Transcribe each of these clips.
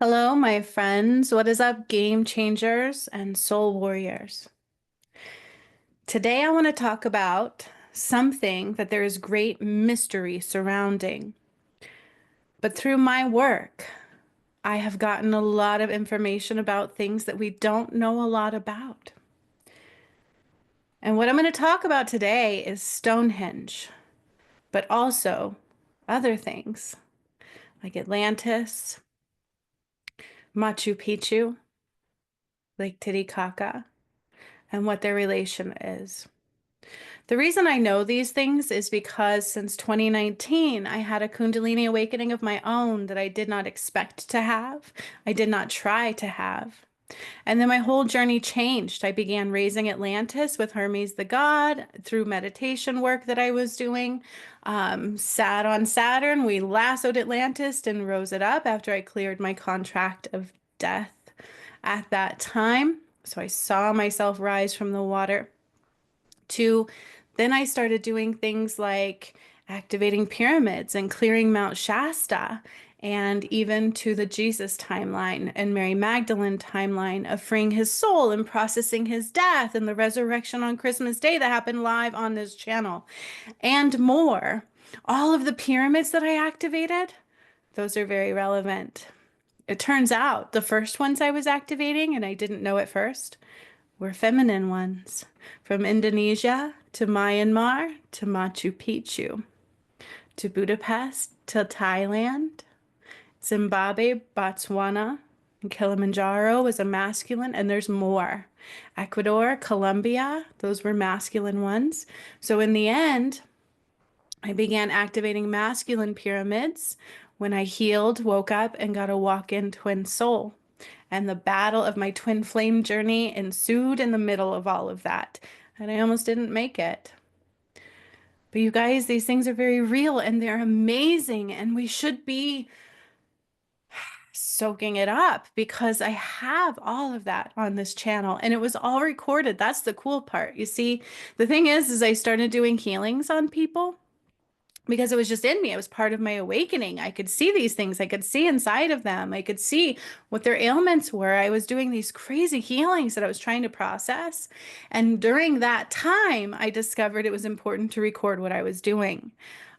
Hello, my friends. What is up, game changers and soul warriors? Today, I want to talk about something that there is great mystery surrounding. But through my work, I have gotten a lot of information about things that we don't know a lot about. And what I'm going to talk about today is Stonehenge, but also other things like Atlantis, Machu Picchu, Lake Titicaca, and what their relation is. The reason I know these things is because since 2019, I had a Kundalini awakening of my own that I did not expect to have. I did not try to have. And then my whole journey changed. I began raising Atlantis with Hermes the god through meditation work that I was doing. Sat on Saturn, we lassoed Atlantis and rose it up after I cleared my contract of death at that time. So I saw myself rise from the water to then I started doing things like activating pyramids and clearing Mount Shasta, and even to the Jesus timeline and Mary Magdalene timeline of freeing his soul and processing his death and the resurrection on Christmas Day that happened live on this channel, and more. All of the pyramids that I activated, those are very relevant. It turns out the first ones I was activating, and I didn't know at first, were feminine ones, from Indonesia to Myanmar to Machu Picchu to Budapest to Thailand, Zimbabwe, Botswana, and Kilimanjaro was a masculine, and there's more. Ecuador, Colombia, those were masculine ones. So in the end, I began activating masculine pyramids when I healed, woke up, and got a walk-in twin soul. And the battle of my twin flame journey ensued in the middle of all of that. And I almost didn't make it. But you guys, these things are very real and they're amazing. And we should be soaking it up because I have all of that on this channel and it was all recorded. That's the cool part. You see, the thing is I started doing healings on people because it was just in me. It was part of my awakening. I could see these things. I could see inside of them. I could see what their ailments were. I was doing these crazy healings that I was trying to process. And during that time, I discovered it was important to record what I was doing.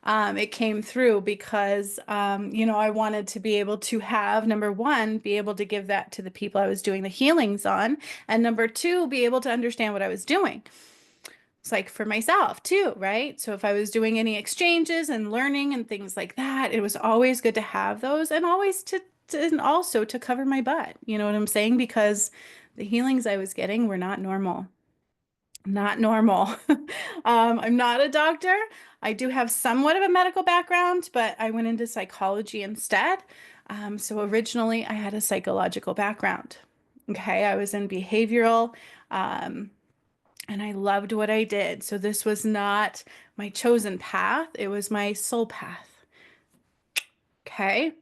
It came through because, I wanted to be able to have, number one, be able to give that to the people I was doing the healings on. And number two, be able to understand what I was doing. It's like for myself too, right? So if I was doing any exchanges and learning and things like that, it was always good to have those and always and also to cover my butt. You know what I'm saying? Because the healings I was getting were not normal. Not normal. I'm not a doctor. I do have somewhat of a medical background, but I went into psychology instead. So originally I had a psychological background. Okay, I was in behavioral. And I loved what I did. So this was not my chosen path, it was my soul path. Okay.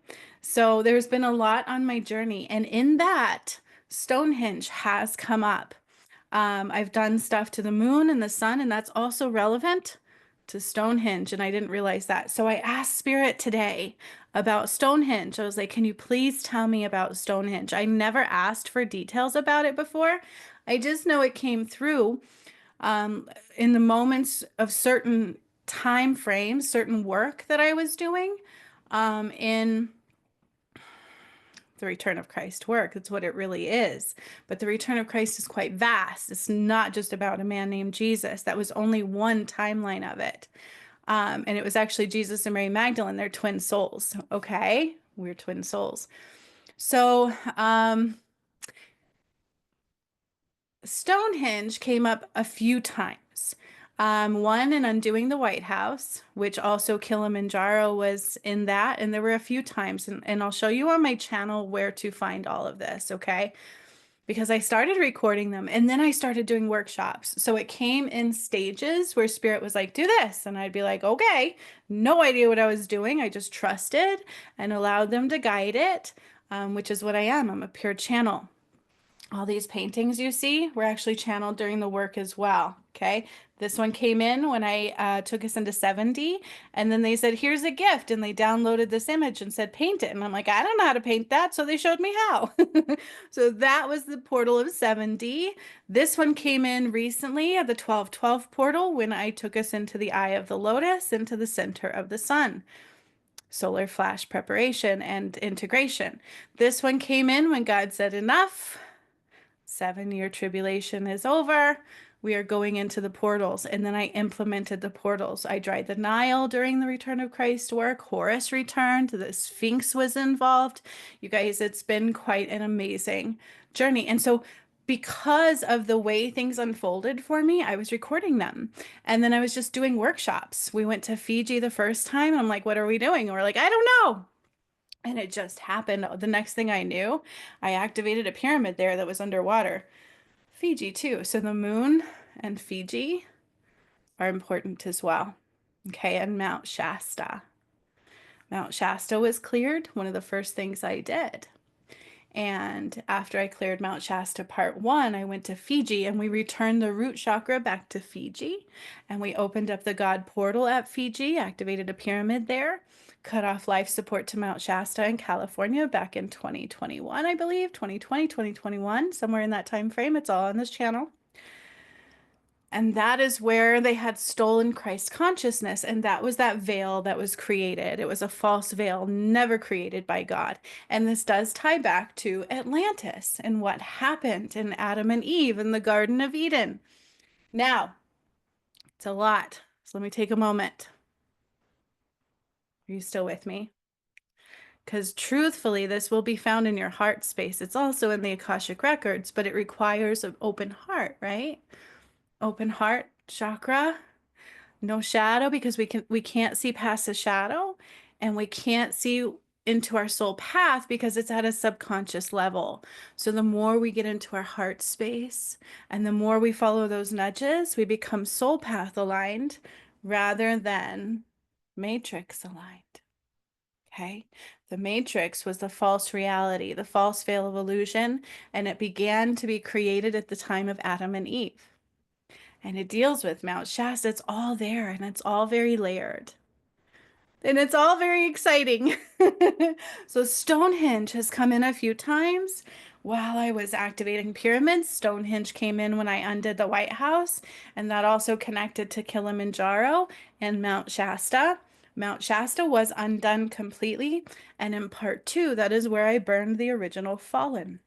So there's been a lot on my journey, and in that, Stonehenge has come up. I've done stuff to the moon and the sun, and that's also relevant to Stonehenge, and I didn't realize that. So I asked Spirit today about Stonehenge. I was like, can you please tell me about Stonehenge? I never asked for details about it before. I just know it came through in the moments of certain time frames, certain work that I was doing in the return of Christ work. That's what it really is. But the return of Christ is quite vast. It's not just about a man named Jesus. That was only one timeline of it. And it was actually Jesus and Mary Magdalene. They're twin souls. Okay. We're twin souls. So, Stonehenge came up a few times. One in Undoing the White House, which also Kilimanjaro was in that. And there were a few times, and I'll show you on my channel where to find all of this, okay? Because I started recording them and then I started doing workshops. So it came in stages where Spirit was like, do this. And I'd be like, okay, no idea what I was doing. I just trusted and allowed them to guide it, which is what I am. I'm a pure channel. All these paintings you see were actually channeled during the work as well. Okay. This one came in when I took us into 70, and then they said, here's a gift. And they downloaded this image and said, paint it. And I'm like, I don't know how to paint that. So they showed me how. So that was the portal of 70. This one came in recently at the 1212 portal when I took us into the eye of the lotus, into the center of the sun. Solar flash preparation and integration. This one came in when God said, enough. 7-year tribulation is over. We are going into the portals. And then I implemented the portals. I dried the Nile during the return of Christ work. Horus returned. The Sphinx was involved. You guys, it's been quite an amazing journey. And so, because of the way things unfolded for me, I was recording them. And then I was just doing workshops. We went to Fiji the first time. And I'm like, what are we doing? And we're like, I don't know. And it just happened. The next thing I knew, I activated a pyramid there that was underwater. Fiji too. So the moon and Fiji are important as well. Okay, and Mount Shasta. Mount Shasta was cleared, one of the first things I did. And after I cleared Mount Shasta part one, I went to Fiji and we returned the root chakra back to Fiji. And we opened up the God portal at Fiji, activated a pyramid there, cut off life support to Mount Shasta in California back in 2021, I believe, 2020, 2021, somewhere in that time frame. It's all on this channel. And that is where they had stolen Christ consciousness. And that was that veil that was created. It was a false veil, never created by God. And this does tie back to Atlantis and what happened in Adam and Eve in the Garden of Eden. Now, it's a lot. So let me take a moment. Are you still with me? Because truthfully, this will be found in your heart space. It's also in the Akashic records, but it requires an open heart, right? Open heart chakra. No shadow, because we can't see past the shadow, and we can't see into our soul path because it's at a subconscious level. So the more we get into our heart space and the more we follow those nudges, we become soul path aligned rather than matrix aligned. Okay. The matrix was the false reality, the false veil of illusion, and it began to be created at the time of Adam and Eve. And it deals with Mount Shasta. It's all there and it's all very layered. And it's all very exciting. So Stonehenge has come in a few times while I was activating pyramids. Stonehenge came in when I undid the White House, and that also connected to Kilimanjaro and Mount Shasta. Mount Shasta was undone completely, and in part two, that is where I burned the original fallen.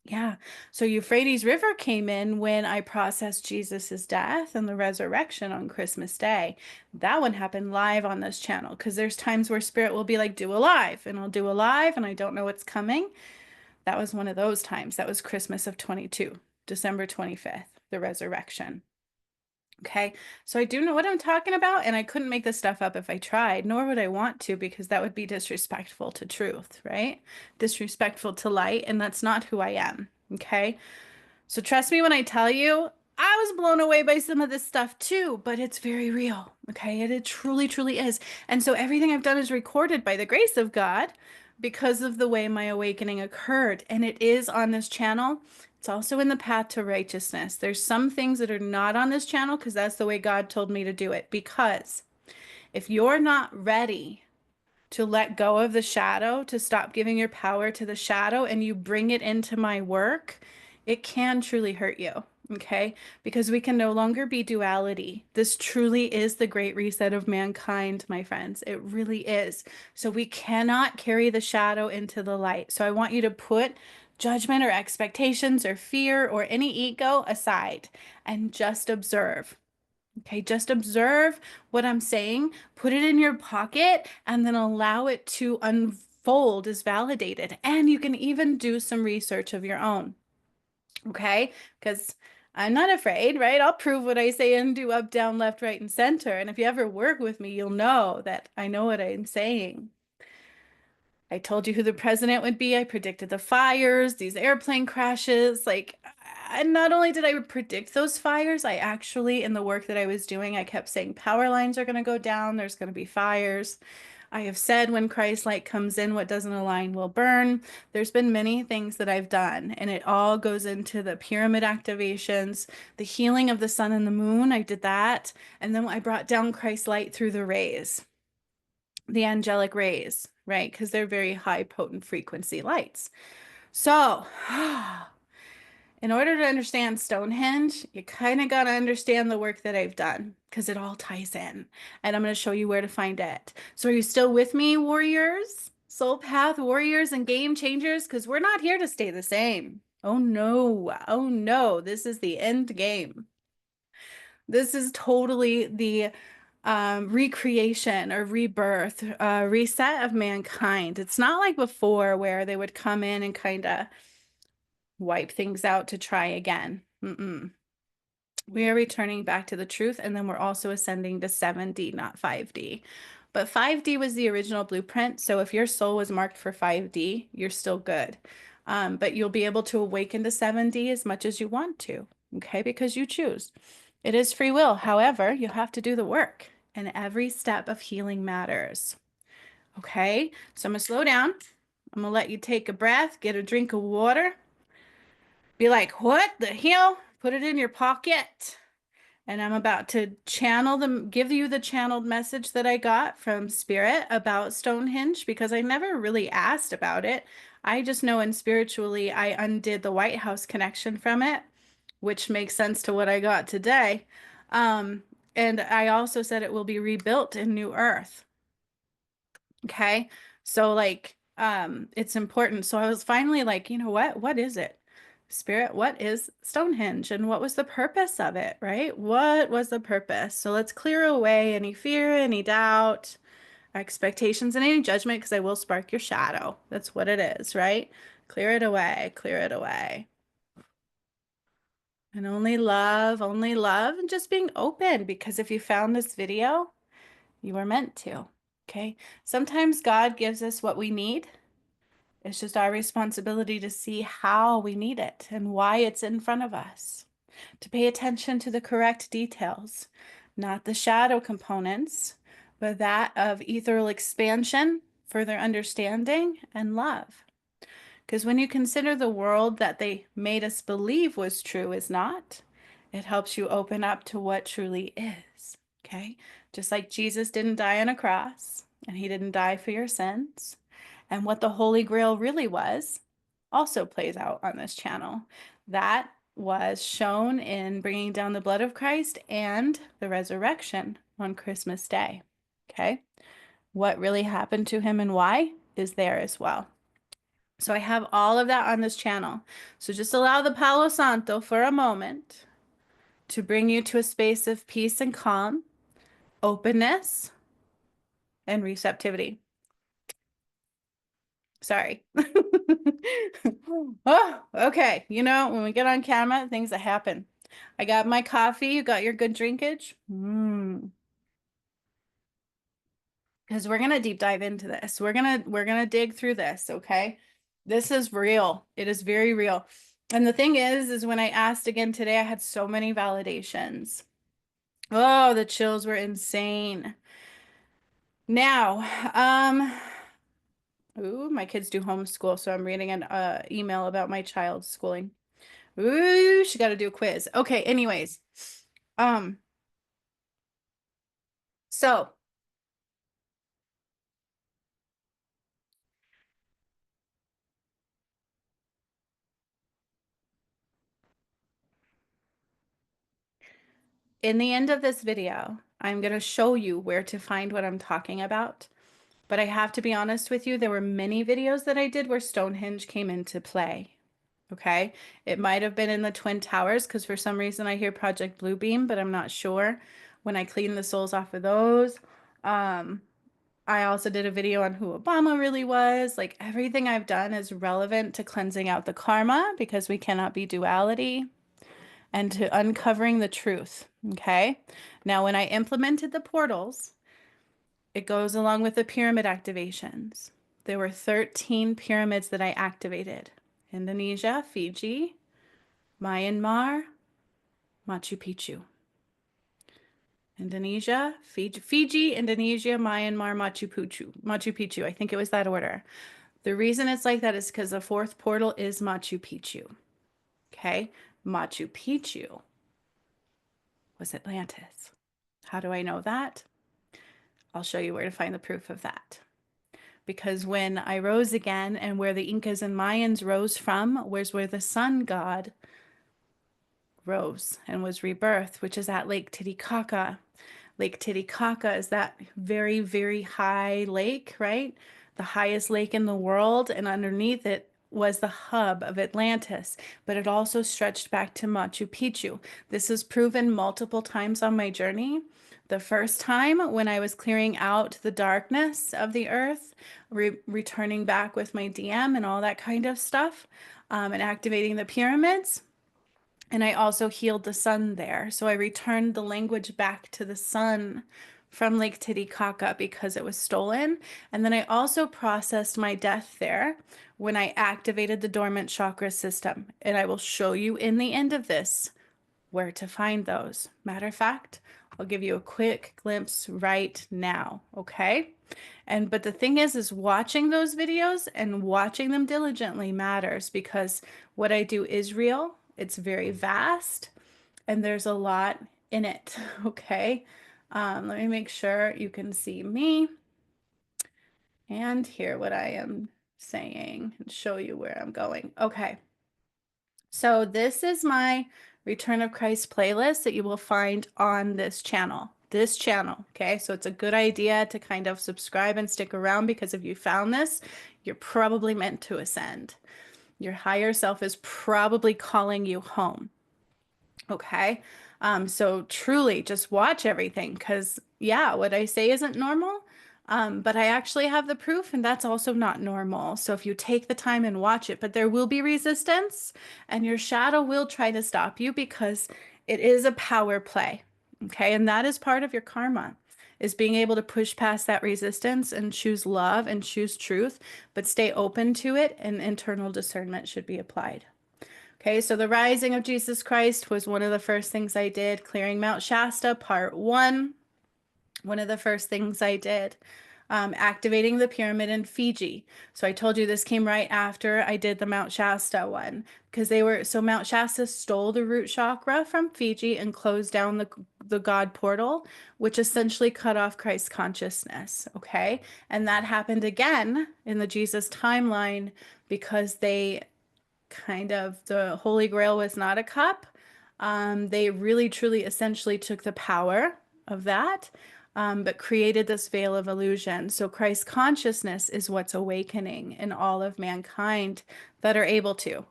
Yeah. So Euphrates River came in when I processed Jesus's death and the resurrection on Christmas Day. That one happened live on this channel because there's times where Spirit will be like, do a live, and I'll do a live and I don't know what's coming. That was one of those times. That was Christmas of 22, December 25th, the resurrection. Okay, so I do know what I'm talking about, and I couldn't make this stuff up if I tried, nor would I want to, because that would be disrespectful to truth, right? Disrespectful to light, and that's not who I am. Okay, so trust me when I tell you, I was blown away by some of this stuff too, but it's very real. Okay, it truly, truly is. And so everything I've done is recorded by the grace of God because of the way my awakening occurred, and it is on this channel. It's also in the path to righteousness. There's some things that are not on this channel because that's the way God told me to do it. Because if you're not ready to let go of the shadow, to stop giving your power to the shadow, and you bring it into my work, it can truly hurt you. Okay, because we can no longer be duality. This truly is the great reset of mankind, my friends. It really is. So we cannot carry the shadow into the light. So I want you to put judgment or expectations or fear or any ego aside and just observe. Okay, just observe what I'm saying, put it in your pocket, and then allow it to unfold as validated. And you can even do some research of your own. Okay, because I'm not afraid, right? I'll prove what I say and do up, down, left, right, and center. And if you ever work with me, you'll know that I know what I'm saying. I told you who the president would be. I predicted the fires, these airplane crashes. Like, and not only did I predict those fires, I actually, in the work that I was doing, I kept saying power lines are going to go down, there's going to be fires. I have said when Christ light comes in, what doesn't align will burn. There's been many things that I've done, and it all goes into the pyramid activations, the healing of the sun and the moon. I did that. And then I brought down Christ light through the rays, the angelic rays, right? Because they're very high potent frequency lights. So, in order to understand Stonehenge, you kind of got to understand the work that I've done because it all ties in. And I'm going to show you where to find it. So, are you still with me, warriors? Soul path warriors and game changers? Because we're not here to stay the same. Oh no. Oh no. This is the end game. This is totally the recreation or rebirth, reset of mankind. It's not like before where they would come in and kind of wipe things out to try again. Mm-mm. We are returning back to the truth, and then we're also ascending to 7D, not 5D. But 5D was the original blueprint, so if your soul was marked for 5D, you're still good. But you'll be able to awaken to 7D as much as you want to, okay? Because you choose. It is free will. However, you have to do the work, and every step of healing matters. Okay? So I'm going to slow down. I'm going to let you take a breath, get a drink of water. Be like, what the hell? Put it in your pocket. And I'm about to channel them, give you the channeled message that I got from Spirit about Stonehenge because I never really asked about it. I just know in spiritually, I undid the White House connection from it, which makes sense to what I got today. Um, and I also said it will be rebuilt in New Earth. Okay. So like it's important. So I was finally like, you know what? What is it? Spirit, what is Stonehenge and what was the purpose of it, right? What was the purpose? So let's clear away any fear, any doubt, expectations, and any judgment because I will spark your shadow. That's what it is, right? Clear it away, clear it away. And only love, and just being open because if you found this video, you were meant to. Okay. Sometimes God gives us what we need. It's just our responsibility to see how we need it and why it's in front of us. To pay attention to the correct details, not the shadow components, but that of ethereal expansion, further understanding, and love. Because when you consider the world that they made us believe was true is not, it helps you open up to what truly is. Okay? Just like Jesus didn't die on a cross and he didn't die for your sins. And what the Holy Grail really was also plays out on this channel. That was shown in bringing down the blood of Christ and the resurrection on Christmas Day. Okay? What really happened to him and why is there as well. So I have all of that on this channel. So just allow the Palo Santo for a moment to bring you to a space of peace and calm, openness, and receptivity. Sorry. Oh, okay. You know, when we get on camera, things that happen. I got my coffee. You got your good drinkage? Because we're gonna deep dive into this. We're gonna dig through this, okay? This is real. It is very real. And the thing is when I asked again today, I had so many validations. Oh, the chills were insane. Now, ooh, my kids do homeschool, so I'm reading an email about my child's schooling. Ooh, she got to do a quiz. Okay, anyways. Um, so in the end of this video, I'm going to show you where to find what I'm talking about. But I have to be honest with you, there were many videos that I did where Stonehenge came into play. Okay. It might have been in the Twin Towers because for some reason I hear Project Bluebeam, but I'm not sure. When I clean the souls off of those. I also did a video on who Obama really was. Like everything I've done is relevant to cleansing out the karma because we cannot be duality and to uncovering the truth. Okay. Now, when I implemented the portals, it goes along with the pyramid activations. There were 13 pyramids that I activated. Indonesia, Fiji, Myanmar, Machu Picchu. Indonesia, Fiji, Indonesia, Myanmar, Machu Picchu. Machu Picchu. I think it was that order. The reason it's like that is because the fourth portal is Machu Picchu. Okay? Machu Picchu was Atlantis. How do I know that? I'll show you where to find the proof of that. Because when I rose again and where the Incas and Mayans rose from was where the sun god rose and was rebirthed, which is at Lake Titicaca. Lake Titicaca is that very, very high lake, right? The highest lake in the world, and underneath it was the hub of Atlantis, but it also stretched back to Machu Picchu. This is proven multiple times on my journey. The first time when I was clearing out the darkness of the earth, returning back with my DM and all that kind of stuff, and activating the pyramids. And I also healed the sun there. So I returned the language back to the sun from Lake Titicaca because it was stolen. And then I also processed my death there when I activated the dormant chakra system. And I will show you in the end of this where to find those. Matter of fact, I'll give you a quick glimpse right now, okay? But the thing is watching those videos and watching them diligently matters because what I do is real. It's very vast and there's a lot in it, okay? Let me make sure you can see me and hear what I am saying and show you where I'm going. Okay. So this is my Return of Christ playlist that you will find on this channel. Okay? So it's a good idea to kind of subscribe and stick around because if you found this, you're probably meant to ascend. Your higher self is probably calling you home. Okay. So truly just watch everything because, yeah, what I say isn't normal. But I actually have the proof, and that's also not normal. So if you take the time and watch it, but there will be resistance, and your shadow will try to stop you because it is a power play. Okay. And that is part of your karma, is being able to push past that resistance and choose love and choose truth, but stay open to it, and internal discernment should be applied. Okay, so the rising of Jesus Christ was one of the first things I did, clearing Mount Shasta, part one. One of the first things I did, activating the pyramid in Fiji. So I told you this came right after I did the Mount Shasta one because so Mount Shasta stole the root chakra from Fiji and closed down the God portal, which essentially cut off Christ consciousness. Okay, and that happened again in the Jesus timeline because the Holy Grail was not a cup. They really, truly, essentially took the power of that, but created this veil of illusion. So Christ consciousness is what's awakening in all of mankind that are able to,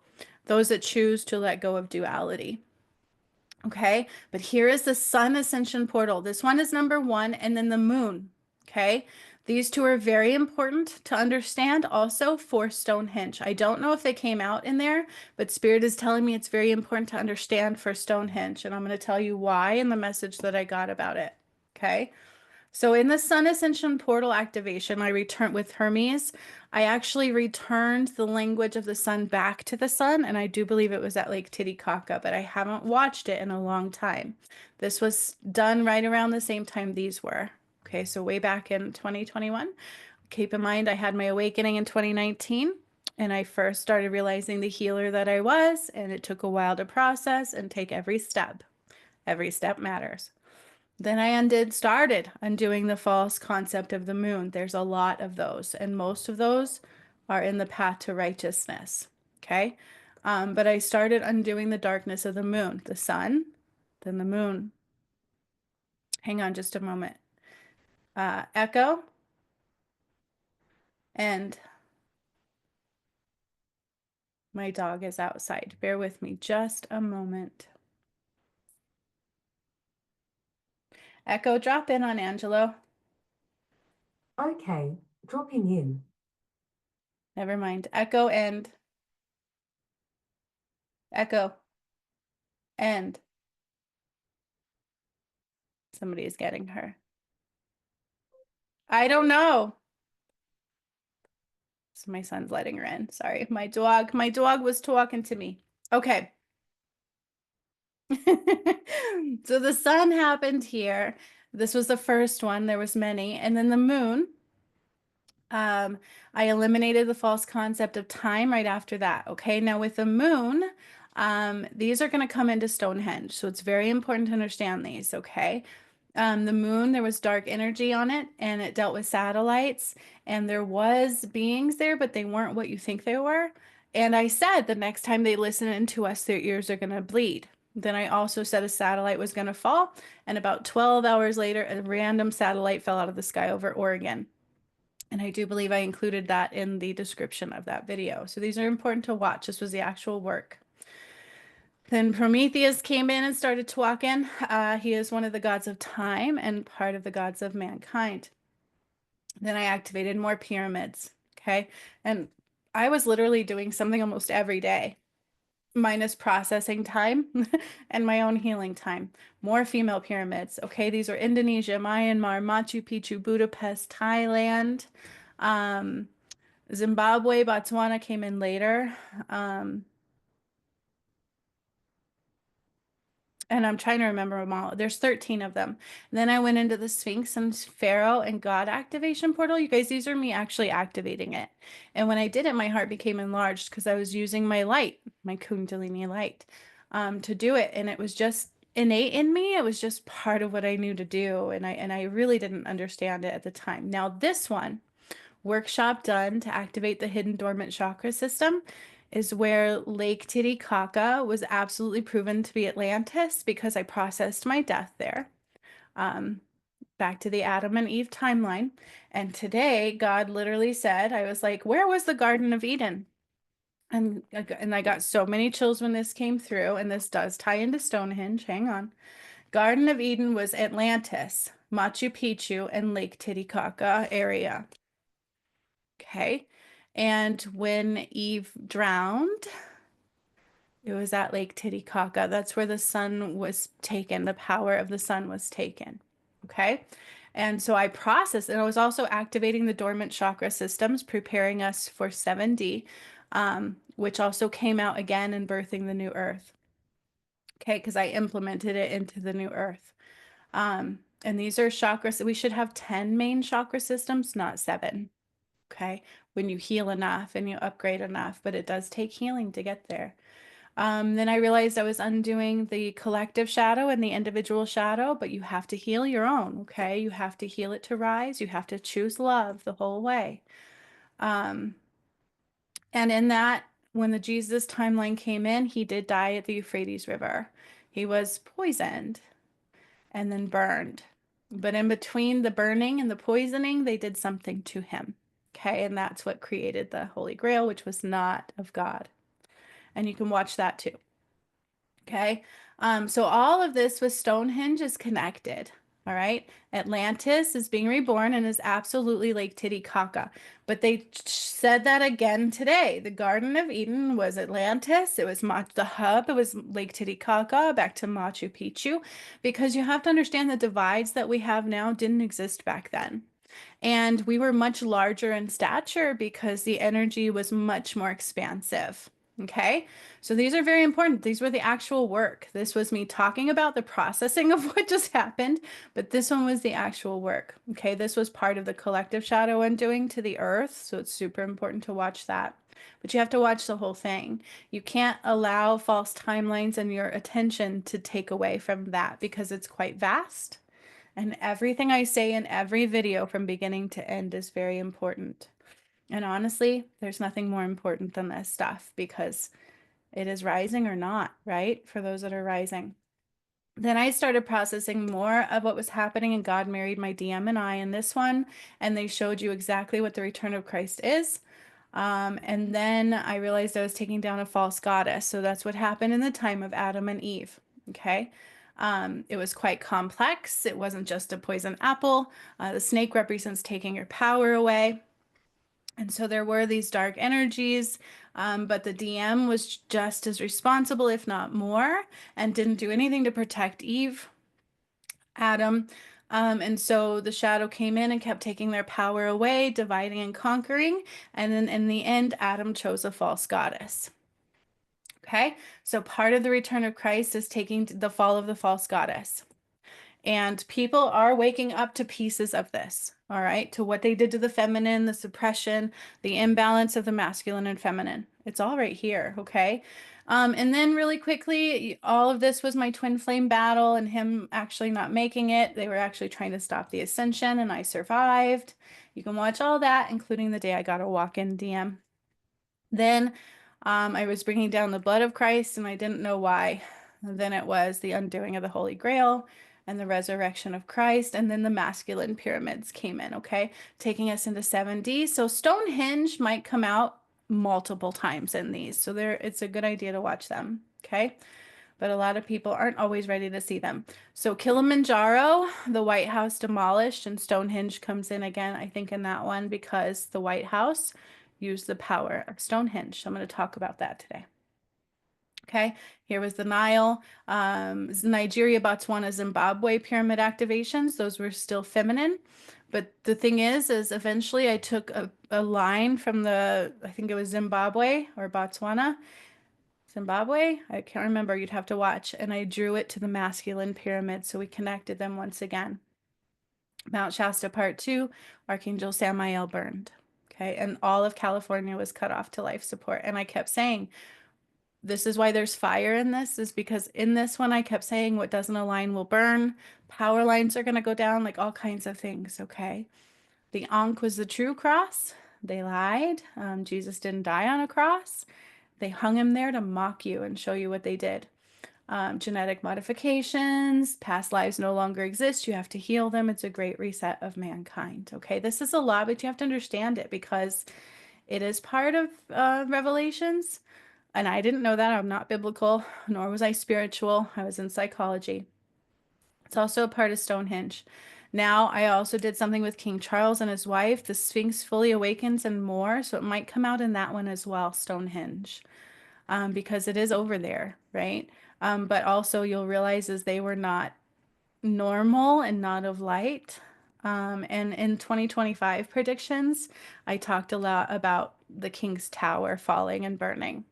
those that choose to let go of duality. Okay, but here is the sun ascension portal. This one is number one, and then the moon. Okay, these two are very important to understand also for Stonehenge. I don't know if they came out in there, but Spirit is telling me it's very important to understand for Stonehenge, and I'm going to tell you why in the message that I got about it. Okay. So in the Sun Ascension portal activation, I returned with Hermes. I actually returned the language of the sun back to the sun, and I do believe it was at Lake Titicaca, but I haven't watched it in a long time. This was done right around the same time these were. Okay, so way back in 2021. Keep in mind, I had my awakening in 2019, and I first started realizing the healer that I was, and it took a while to process and take every step. Every step matters. Then I started undoing the false concept of the moon. There's a lot of those, and most of those are in the path to righteousness. Okay. But I started undoing the darkness of the moon, the sun, then the moon. Hang on just a moment. Echo, and my dog is outside. Bear with me just a moment. Echo, drop in on Angelo. Okay, dropping in. Never mind. Echo and Echo and somebody is getting her. I don't know. So my son's letting her in. Sorry. My dog was talking to me. Okay. So the sun happened here. This was the first one. There was many. And then the moon, um, I eliminated the false concept of time right after that. Okay, now with the moon, these are going to come into Stonehenge. So it's very important to understand these. Okay. The moon, there was dark energy on it and it dealt with satellites and there was beings there, but they weren't what you think they were. And I said the next time they listen into us, their ears are going to bleed. Then I also said a satellite was going to fall, and about 12 hours later, a random satellite fell out of the sky over Oregon. And I do believe I included that in the description of that video. So these are important to watch. This was the actual work. Then Prometheus came in and started to walk in. He is one of the gods of time and part of the gods of mankind. Then I activated more pyramids. Okay. And I was literally doing something almost every day, minus processing time and my own healing time. More female pyramids. Okay. These are Indonesia, Myanmar, Machu Picchu, Budapest, Thailand. Um, Zimbabwe, Botswana came in later. Um, and I'm trying to remember them all. There's 13 of them. And then I went into the Sphinx and Pharaoh and God activation portal. You guys, these are me actually activating it. And when I did it, my heart became enlarged because I was using my light, my Kundalini light, to do it. And it was just innate in me. It was just part of what I knew to do. And I really didn't understand it at the time. Now this one, workshop done to activate the hidden dormant chakra system, is where Lake Titicaca was absolutely proven to be Atlantis because I processed my death there. Um, Back to the Adam and Eve timeline. And today, God literally said, I was like, where was the Garden of Eden? And I got so many chills when this came through, and this does tie into Stonehenge. Hang on. Garden of Eden was Atlantis, Machu Picchu, and Lake Titicaca area. Okay. And when Eve drowned, it was at Lake Titicaca. That's where the sun was taken. The power of the sun was taken. Okay. And so I processed, and I was also activating the dormant chakra systems, preparing us for 7D, which also came out again in birthing the new earth. Okay. Because I implemented it into the new earth. And these are chakras. We should have 10 main chakra systems, not 7. Okay, when you heal enough and you upgrade enough, but it does take healing to get there. Then I realized I was undoing the collective shadow and the individual shadow, but you have to heal your own, okay? You have to heal it to rise. You have to choose love the whole way. And in that, when the Jesus timeline came in, he did die at the Euphrates River. He was poisoned and then burned. But in between the burning and the poisoning, they did something to him. Okay, and that's what created the Holy Grail, which was not of God. And you can watch that too. Okay, so all of this with Stonehenge is connected. All right, Atlantis is being reborn and is absolutely Lake Titicaca. But they said that again today. The Garden of Eden was Atlantis. It was the hub. It was Lake Titicaca, back to Machu Picchu, because you have to understand the divides that we have now didn't exist back then. And we were much larger in stature because the energy was much more expansive. Okay, so these are very important. These were the actual work. This was me talking about the processing of what just happened, but this one was the actual work. Okay, this was part of the collective shadow undoing to the earth, so it's super important to watch that. But you have to watch the whole thing. You can't allow false timelines and your attention to take away from that because it's quite vast. And everything I say in every video from beginning to end is very important. And honestly, there's nothing more important than this stuff because it is rising or not, right? For those that are rising. Then I started processing more of what was happening, and God married my DM and I in this one, and they showed you exactly what the return of Christ is. And then I realized I was taking down a false goddess. So that's what happened in the time of Adam and Eve. Okay. It was quite complex. It wasn't just a poison apple. The snake represents taking your power away. And so there were these dark energies, but the DM was just as responsible, if not more, and didn't do anything to protect Eve, Adam. And so the shadow came in and kept taking their power away, dividing and conquering. And then in the end, Adam chose a false goddess. Okay, so part of the return of Christ is taking the fall of the false goddess. And people are waking up to pieces of this, all right, to what they did to the feminine, the suppression, the imbalance of the masculine and feminine. It's all right here, okay? And then really quickly, all of this was my twin flame battle and him actually not making it. They were actually trying to stop the ascension and I survived. You can watch all that, including the day I got a walk-in DM. Then I was bringing down the blood of Christ and I didn't know why. Then it was the undoing of the Holy Grail and the resurrection of Christ. And then the masculine pyramids came in, okay, taking us into 7D. So Stonehenge might come out multiple times in these. So there, it's a good idea to watch them, okay? But a lot of people aren't always ready to see them. So Kilimanjaro, the White House demolished, and Stonehenge comes in again, I think, in that one because the White House used the power of Stonehenge. So I'm going to talk about that today. Okay, here was the Nile, Nigeria, Botswana, Zimbabwe pyramid activations. Those were still feminine. But the thing is eventually I took a line from the, I think it was Zimbabwe or Botswana, Zimbabwe, I can't remember, you'd have to watch, and I drew it to the masculine pyramid, so we connected them once again. Mount Shasta Part 2, Archangel Samael burned. Okay, and all of California was cut off to life support. And I kept saying, this is why there's fire in this, is because in this one I kept saying what doesn't align will burn. Power lines are going to go down, like all kinds of things, okay? The Ankh was the true cross. They lied. Jesus didn't die on a cross. They hung him there to mock you and show you what they did. Genetic modifications, past lives no longer exist. You have to heal them. It's a great reset of mankind. Okay, this is a lot, but you have to understand it because it is part of Revelations. And I didn't know that. I'm not biblical, nor was I spiritual. I was in psychology. It's also a part of Stonehenge. Now, I also did something with King Charles and his wife, the Sphinx fully awakens and more. So it might come out in that one as well, Stonehenge, because it is over there, right? But also you'll realize is they were not normal and not of light. And in 2025 predictions, I talked a lot about the King's Tower falling and burning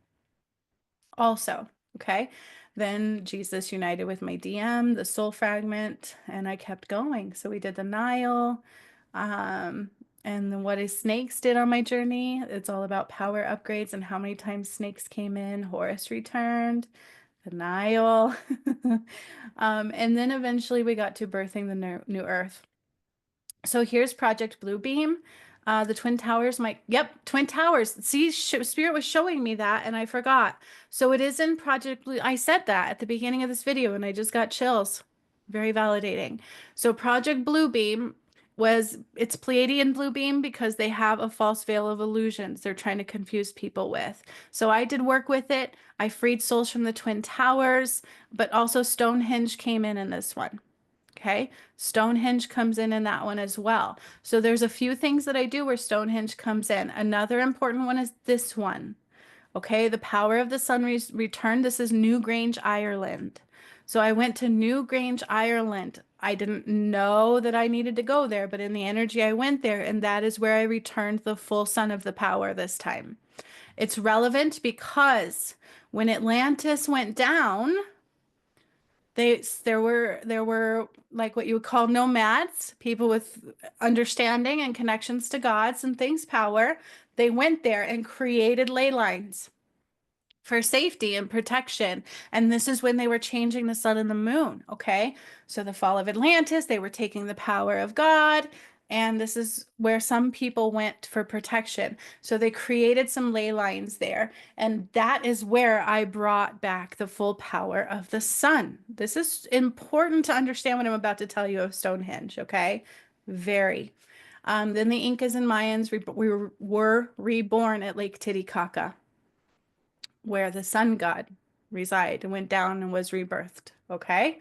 also. Okay. Then Jesus united with my DM, the soul fragment, and I kept going. So we did the Nile, and then what is snakes did on my journey. It's all about power upgrades and how many times snakes came in. Horus returned, the Nile. And then eventually we got to birthing the new Earth. So here's Project Bluebeam. The Twin Towers might, yep, Twin Towers. See, Spirit was showing me that and I forgot. So it is in Project Blue. I said that at the beginning of this video and I just got chills. Very validating. So Project Bluebeam it's Pleiadian Bluebeam because they have a false veil of illusions they're trying to confuse people with. So I did work with it. I freed souls from the Twin Towers, but also Stonehenge came in this one. Okay, Stonehenge comes in that one as well. So there's a few things that I do where Stonehenge comes in. Another important one is this one. Okay, the power of the sun return. This is Newgrange, Ireland. So I went to Newgrange, Ireland. I didn't know that I needed to go there, but in the energy I went there, and that is where I returned the full sun of the power this time. It's relevant because when Atlantis went down, there were like what you would call nomads, people with understanding and connections to gods and things power. They went there and created ley lines for safety and protection. And this is when they were changing the sun and the moon. Okay. So the fall of Atlantis, they were taking the power of God. And this is where some people went for protection. So they created some ley lines there. And that is where I brought back the full power of the sun. This is important to understand what I'm about to tell you of Stonehenge. Okay. Very. Then the Incas and Mayans were reborn at Lake Titicaca, where the sun god resided and went down and was rebirthed. Okay.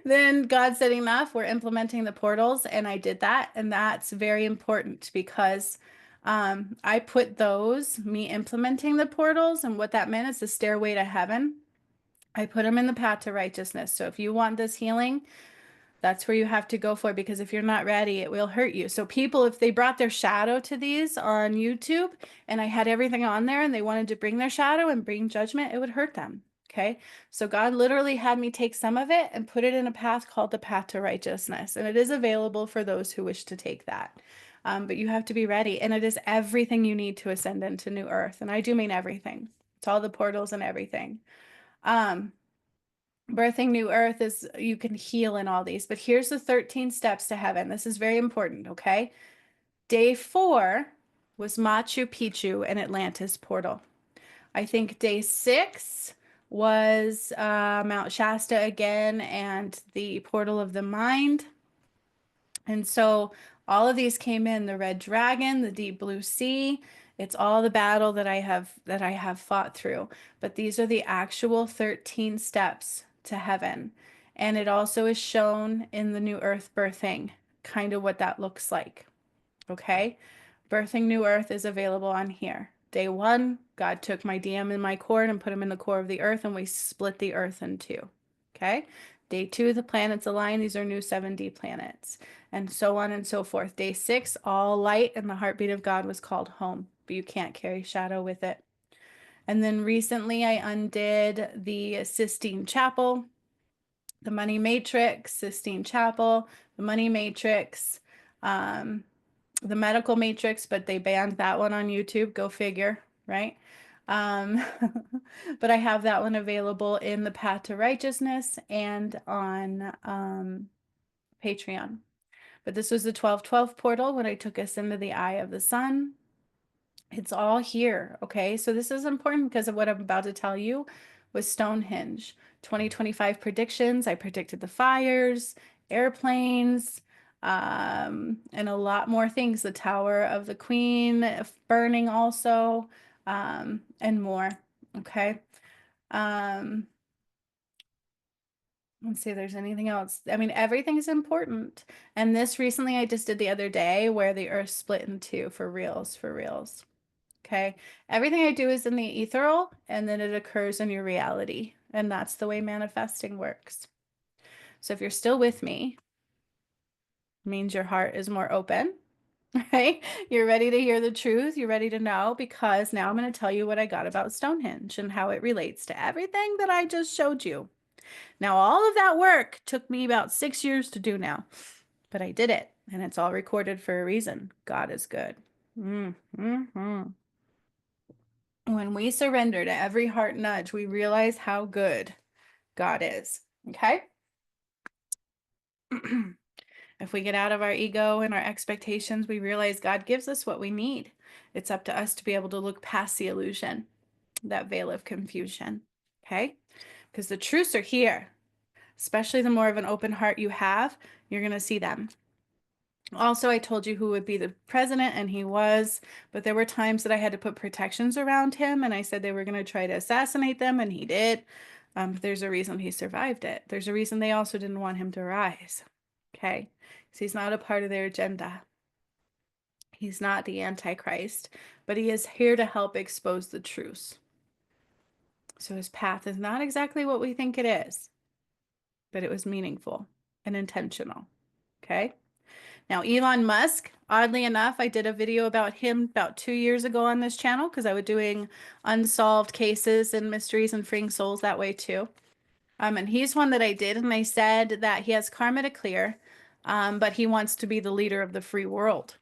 Then God said enough, we're implementing the portals, and I did that, and that's very important because I put me implementing the portals, and what that meant is the stairway to heaven. I put them in the path to righteousness. So if you want this healing, that's where you have to go for, because if you're not ready, it will hurt you. So people, if they brought their shadow to these on YouTube and I had everything on there and they wanted to bring their shadow and bring judgment, it would hurt them. Okay. So God literally had me take some of it and put it in a path called the path to righteousness. And it is available for those who wish to take that. But you have to be ready. And it is everything you need to ascend into new earth. And I do mean everything. It's all the portals and everything. Um, Birthing new earth is you can heal in all these. But here's the 13 steps to heaven. This is very important. Okay. Day 4 was Machu Picchu and Atlantis portal. I think day 6 was Mount Shasta again and the portal of the mind. And so all of these came in the red dragon, the deep blue sea. It's all the battle that I have fought through. But these are the actual 13 steps to heaven. And it also is shown in the new earth birthing, kind of what that looks like. Okay? Birthing New Earth is available on here. Day 1, God took my DM and my cord and put them in the core of the earth, and we split the earth in two. Okay? Day 2, the planets align. These are new 7D planets, and so on and so forth. Day 6, all light and the heartbeat of God was called home, but you can't carry shadow with it. And then recently I undid the Sistine Chapel, the Money Matrix, Sistine Chapel, the Money Matrix, um, the Medical Matrix, but they banned that one on YouTube. Go figure, right? Um, but I have that one available in the Path to Righteousness and on Patreon. But this was the 1212 portal when I took us into the eye of the sun. It's all here, okay? So this is important because of what I'm about to tell you with Stonehenge. 2025 predictions. I predicted the fires, airplanes, and a lot more things. The Tower of the Queen burning also, and more, okay? Um, let's see if there's anything else. I mean, everything's important. And this recently I just did the other day where the earth split in two for reals, for reals. Okay. Everything I do is in the ethereal and then it occurs in your reality. And that's the way manifesting works. So if you're still with me, it means your heart is more open, right? You're ready to hear the truth. You're ready to know because now I'm going to tell you what I got about Stonehenge and how it relates to everything that I just showed you. Now, all of that work took me about 6 years to do now, but I did it and it's all recorded for a reason. God is good. Mm-hmm. When we surrender to every heart nudge, we realize how good God is. Okay? If we get out of our ego and our expectations, we realize God gives us what we need. It's up to us to be able to look past the illusion, that veil of confusion. Okay? Because the truths are here. Especially the more of an open heart you have, you're going to see them. Also, I told you who would be the president, and he was, but there were times that I had to put protections around him, and I said they were going to try to assassinate them, and he did. There's a reason he survived it. There's a reason they also didn't want him to rise. Okay? Because he's not a part of their agenda. He's not the Antichrist, but he is here to help expose the truths. So his path is not exactly what we think it is, but it was meaningful and intentional. Okay? Now, Elon Musk, oddly enough, I did a video about him about 2 years ago on this channel because I was doing unsolved cases and mysteries and freeing souls that way too. And he's one that I did, and I said that he has karma to clear, but he wants to be the leader of the free world.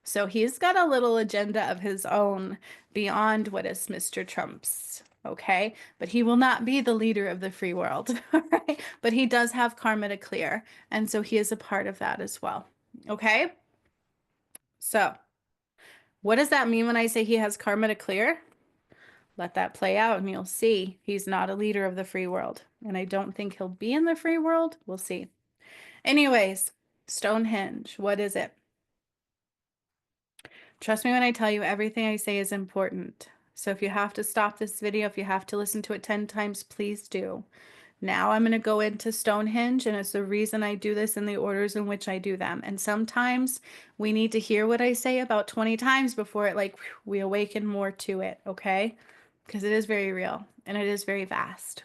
So he's got a little agenda of his own beyond what is Mr. Trump's, okay? But he will not be the leader of the free world, all right? But he does have karma to clear, and so he is a part of that as well. Okay, so what does that mean when I say he has karma to clear? Let that play out and you'll see he's not a leader of the free world. And I don't think he'll be in the free world. We'll see. Anyways, Stonehenge, what is it? Trust me when I tell you everything I say is important. So if you have to stop this video, if you have to listen to it 10 times, please do. Now I'm going to go into Stonehenge, and it's the reason I do this in the orders in which I do them. And sometimes we need to hear what I say about 20 times before it, like, we awaken more to it, okay? Because it is very real and it is very vast.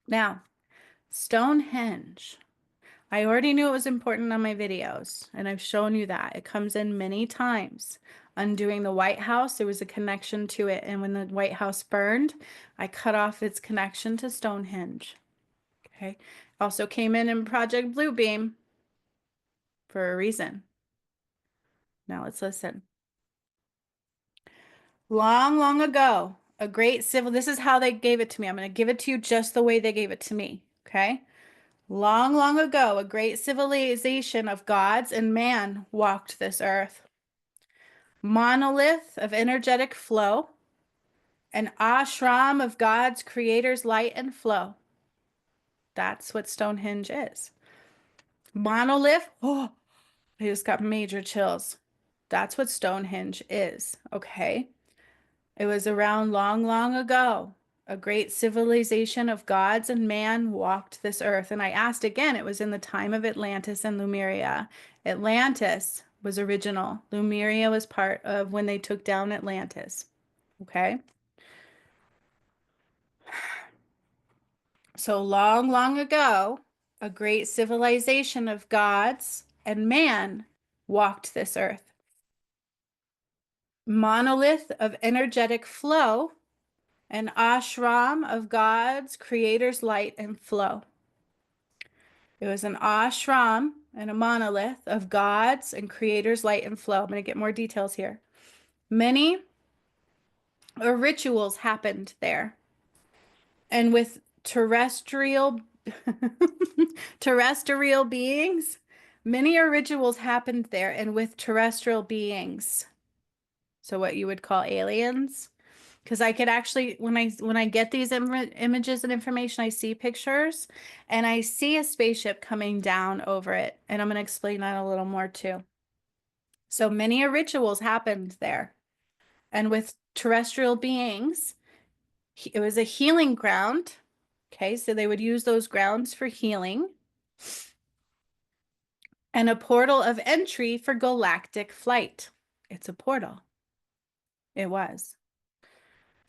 Now, Stonehenge. I already knew it was important on my videos, and I've shown you that. It comes in many times. Undoing the White House, there was a connection to it, and when the White House burned, I cut off its connection to Stonehenge. Okay. Also came in Project Bluebeam for a reason. Now let's listen. Long, long ago, a great civil, this is how they gave it to me. I'm going to give it to you just the way they gave it to me. Okay. Long, long ago, a great civilization of gods and man walked this earth. Monolith of energetic flow, an ashram of God's creator's light and flow. That's what Stonehenge is. Monolith, oh, I just got major chills. That's what Stonehenge is, okay? It was around long, long ago. A great civilization of gods and man walked this earth. And I asked again, it was in the time of Atlantis and Lemuria. Atlantis was original. Lemuria was part of when they took down Atlantis. Okay. So long, long ago, a great civilization of gods and man walked this earth. Monolith of energetic flow, an ashram of God's creator's light and flow. It was an ashram and a monolith of God's and creator's light and flow. I'm going to get more details here. Many rituals happened there. And with terrestrial terrestrial beings, many rituals happened there and with terrestrial beings. So what you would call aliens. Because I could actually, when I get these images and information, I see pictures and I see a spaceship coming down over it. And I'm going to explain that a little more too. So many rituals happened there. And with terrestrial beings, it was a healing ground. Okay, so they would use those grounds for healing. And a portal of entry for galactic flight. It's a portal. It was.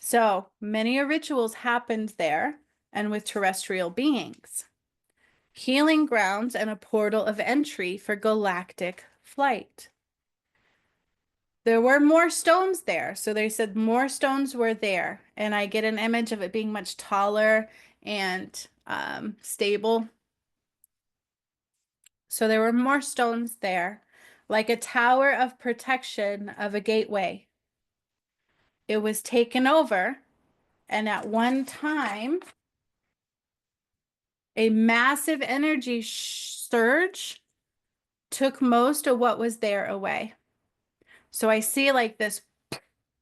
So many rituals happened there and with terrestrial beings. Healing grounds and a portal of entry for galactic flight. There were more stones there. So they said more stones were there. And I get an image of it being much taller and stable. So there were more stones there, like a tower of protection of a gateway. It was taken over, and at one time, a massive energy surge took most of what was there away. So I see like this,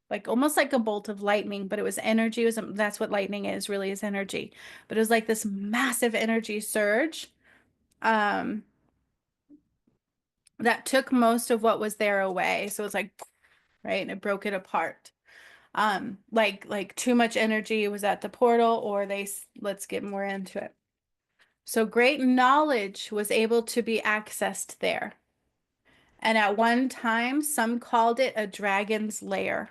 like almost like a bolt of lightning, but it was energy. That's what lightning is, really, is energy. But it was like this massive energy surge that took most of what was there away. So it's like, right, and it broke it apart. Like too much energy was at the portal, or let's get more into it. So great knowledge was able to be accessed there. And at one time, some called it a dragon's lair.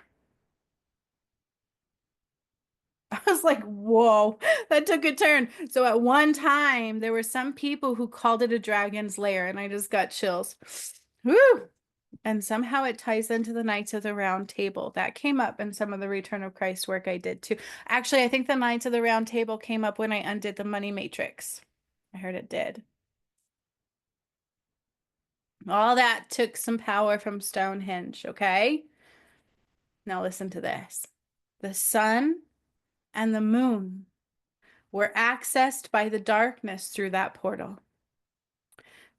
I was like, whoa, that took a turn. So at one time, there were some people who called it a dragon's lair, and I just got chills. Woo! And somehow it ties into the Knights of the Round Table. That came up in some of the Return of Christ work I did too. Actually, I think the Knights of the Round Table came up when I undid the Money Matrix. I heard it did. All that took some power from Stonehenge, okay? Now listen to this. The sun and the moon were accessed by the darkness through that portal.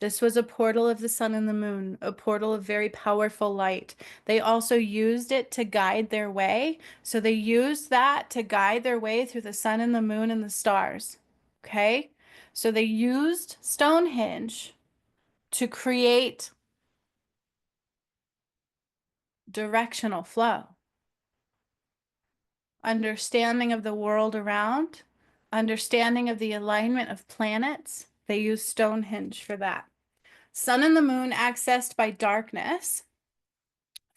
This was a portal of the sun and the moon, a portal of very powerful light. They also used it to guide their way. So they used that to guide their way through the sun and the moon and the stars. Okay? So they used Stonehenge to create directional flow, understanding of the world around, understanding of the alignment of planets. They used Stonehenge for that. Sun and the moon accessed by darkness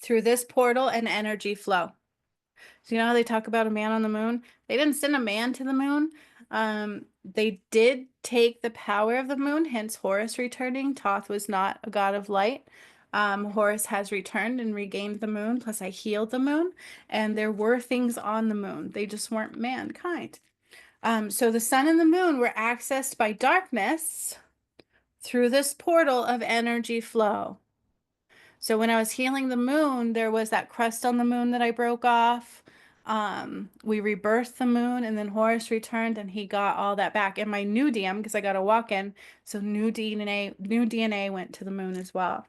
through this portal and energy flow. So you know how they talk about a man on the moon? They didn't send a man to the moon. They did take the power of the moon, hence Horus returning. Thoth was not a god of light. Horus has returned and regained the moon, plus I healed the moon, and there were things on the moon. They just weren't mankind. So the sun and the moon were accessed by darkness through this portal of energy flow. So when I was healing the moon, there was that crust on the moon that I broke off. We rebirthed the moon, and then Horus returned and he got all that back. And my new DM, because I got a walk-in, so new DNA went to the moon as well.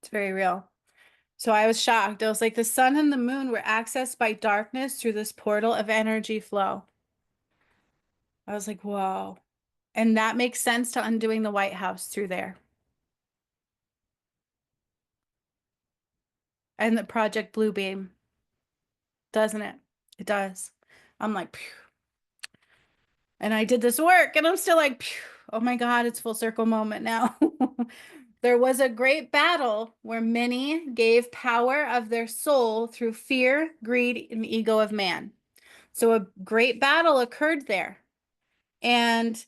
It's very real. So I was shocked. I was like, the sun and the moon were accessed by darkness through this portal of energy flow. I was like, whoa. And that makes sense to undoing the White House through there. And the Project Bluebeam, doesn't it? It does. I'm like, phew. And I did this work, and I'm still like, phew. Oh my God, it's full circle moment now. There was a great battle where many gave power of their soul through fear, greed, and ego of man. So a great battle occurred there. And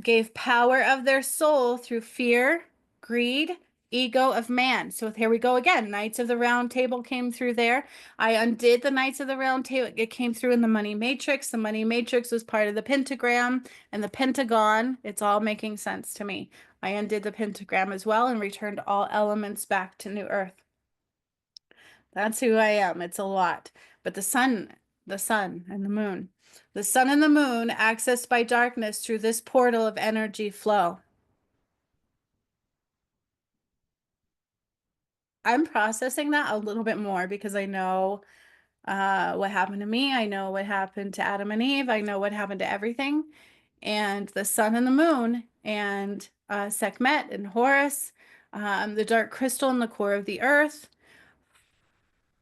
gave power of their soul through fear, greed, ego of man. So here we go again. Knights of the Round Table came through there. I undid the Knights of the Round Table. It came through in the Money Matrix. The Money Matrix was part of the pentagram and the pentagon. It's all making sense to me. I undid the pentagram as well and returned all elements back to New Earth. That's who I am. It's a lot. But the sun and the moon. The sun and the moon accessed by darkness through this portal of energy flow. I'm processing that a little bit more because I know what happened to me. I know what happened to Adam and Eve. I know what happened to everything. And the sun and the moon and Sekhmet and Horus, the dark crystal in the core of the earth.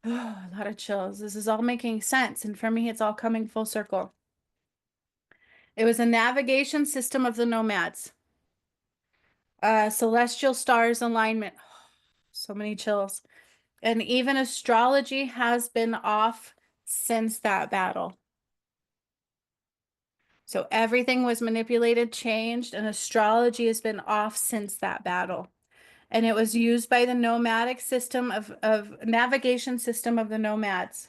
Oh, a lot of chills. This is all making sense. And for me, it's all coming full circle. It was a navigation system of the nomads. Celestial stars alignment. So many chills. And even astrology has been off since that battle. So everything was manipulated, changed, and astrology has been off since that battle. And it was used by the nomadic system of navigation system of the nomads.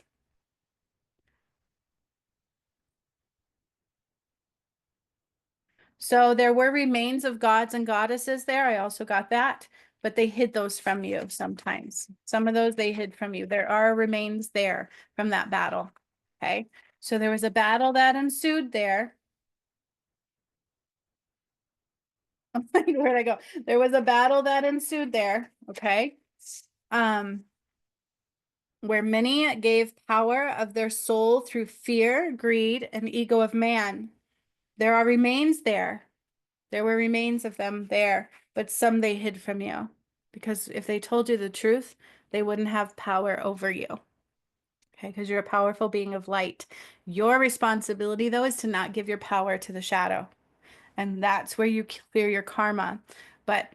So there were remains of gods and goddesses there. I also got that, but they hid those from you sometimes. Some of those they hid from you. There are remains there from that battle. Okay. So there was a battle that ensued there. Where'd I go? There was a battle that ensued there. Okay. Um, where many gave power of their soul through fear, greed, and ego of man. There are remains there. There were remains of them there, but some they hid from you. Because if they told you the truth, they wouldn't have power over you. Okay, because you're a powerful being of light. Your responsibility, though, is to not give your power to the shadow. And that's where you clear your karma. But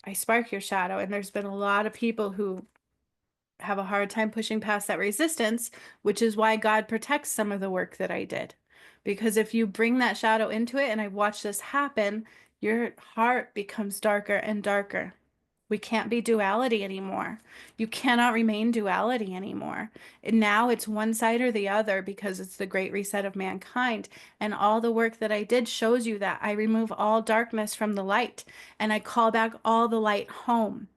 I spark your shadow, and there's been a lot of people who have a hard time pushing past that resistance, which is why God protects some of the work that I did. Because if you bring that shadow into it, and I watch this happen, your heart becomes darker and darker. We can't be duality anymore. You cannot remain duality anymore. And now it's one side or the other because it's the great reset of mankind. And all the work that I did shows you that I remove all darkness from the light and I call back all the light home.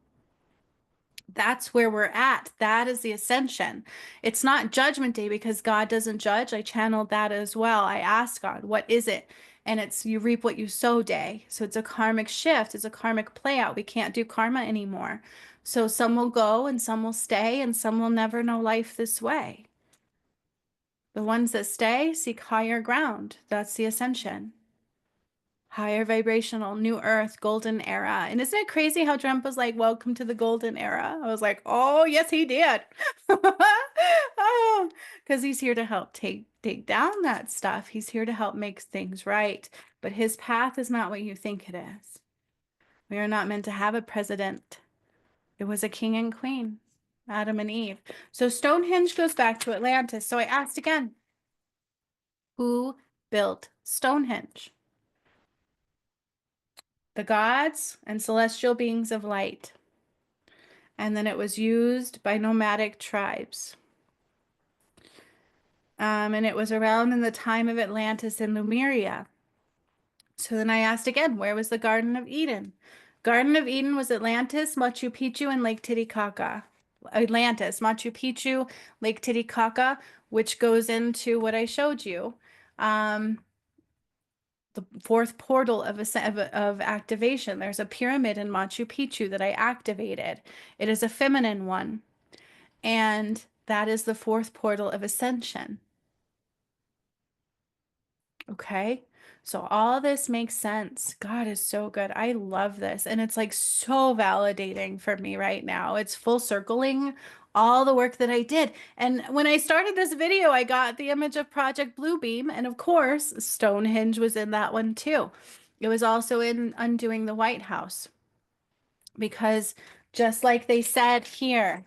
That's where we're at. That is the ascension. It's not judgment day because God doesn't judge. I channeled that as well. I asked God, what is it? And it's you reap what you sow day. So it's a karmic shift. It's a karmic play out. We can't do karma anymore. So some will go and some will stay and some will never know life this way. The ones that stay seek higher ground. That's the ascension. Higher vibrational, new earth, golden era. And isn't it crazy how Trump was like, welcome to the golden era? I was like, oh, yes, he did. Oh, because he's here to help take down that stuff. He's here to help make things right. But his path is not what you think it is. We are not meant to have a president. It was a king and queen, Adam and Eve. So Stonehenge goes back to Atlantis. So I asked again, Who built Stonehenge? The gods and celestial beings of light. And then it was used by nomadic tribes. And it was around in the time of Atlantis and Lemuria. So then I asked again, where was the Garden of Eden? Garden of Eden was Atlantis, Machu Picchu, and Lake Titicaca. Atlantis, Machu Picchu, Lake Titicaca, which goes into what I showed you. The fourth portal of activation. There's a pyramid in Machu Picchu that I activated. It is a feminine one. And that is the fourth portal of ascension. Okay. So all this makes sense. God is so good. I love this. And it's like so validating for me right now. It's full circling all the work that I did. And when I started this video, I got the image of Project Bluebeam. And of course, Stonehenge was in that one too. It was also in Undoing the White House. Because just like they said here,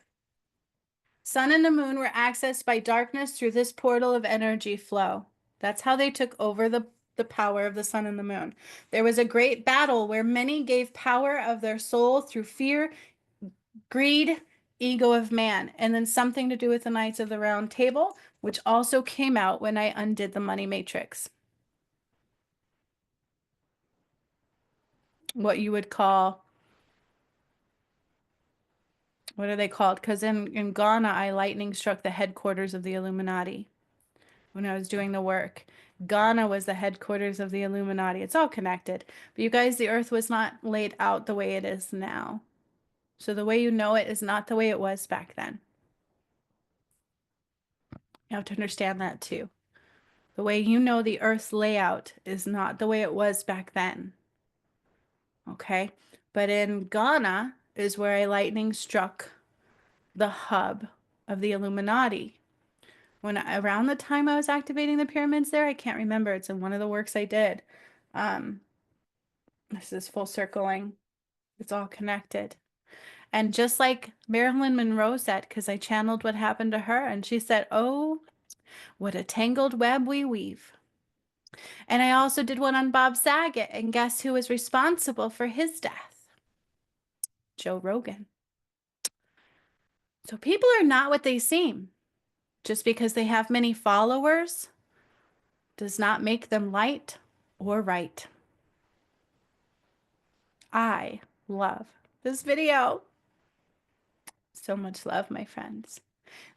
sun and the moon were accessed by darkness through this portal of energy flow. That's how they took over the power of the sun and the moon. There was a great battle where many gave power of their soul through fear, greed, ego of man, and then something to do with the Knights of the Round Table, which also came out when I undid the money matrix. What you would call, what are they called? Because in Ghana, I lightning struck the headquarters of the Illuminati when I was doing the work. Ghana was the headquarters of the Illuminati. It's all connected. But you guys, the earth was not laid out the way it is now. So the way you know it is not the way it was back then. You have to understand that too. The way you know the earth's layout is not the way it was back then. Okay? But in Ghana is where I lightning struck the hub of the Illuminati. Around the time I was activating the pyramids there, I can't remember. It's in one of the works I did. Um, this is full circling. It's all connected. And just like Marilyn Monroe said, because I channeled what happened to her, and she said, "Oh, what a tangled web we weave." And I also did one on Bob Saget, and guess who was responsible for his death? Joe Rogan. So people are not what they seem. Just because they have many followers does not make them light or right. I love this video. So much love, my friends.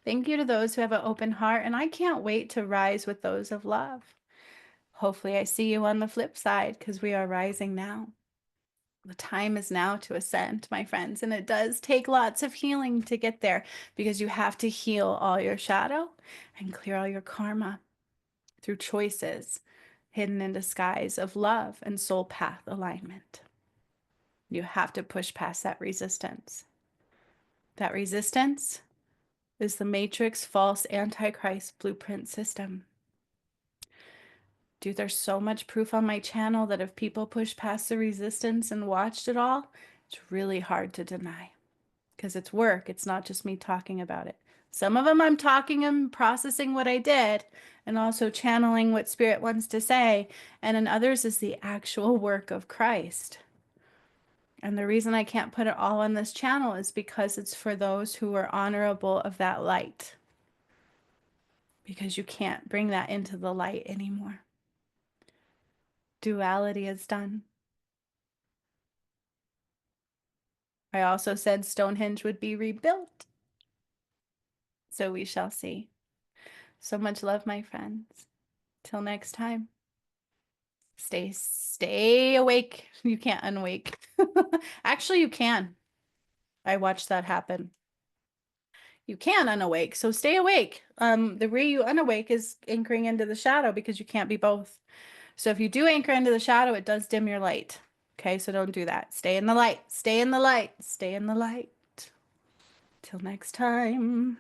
Thank you to those who have an open heart, and I can't wait to rise with those of love. Hopefully, I see you on the flip side because we are rising now. The time is now to ascend, my friends, and it does take lots of healing to get there because you have to heal all your shadow and clear all your karma through choices hidden in disguise of love and soul path alignment. You have to push past that resistance. That resistance is the Matrix false Antichrist blueprint system. Dude, there's so much proof on my channel that if people push past the resistance and watched it all, it's really hard to deny because it's work. It's not just me talking about it. Some of them I'm talking and processing what I did and also channeling what Spirit wants to say. And in others is the actual work of Christ. And the reason I can't put it all on this channel is because it's for those who are honorable of that light. Because you can't bring that into the light anymore. Duality is done. I also said Stonehenge would be rebuilt. So we shall see. So much love, my friends. Till next time. Stay awake. You can't unwake. Actually, you can. I watched that happen. You can unawake, so stay awake. The way you unawake is anchoring into the shadow because you can't be both. So if you do anchor into the shadow, it does dim your light. Okay, so don't do that. Stay in the light. Stay in the light. Stay in the light. Till next time.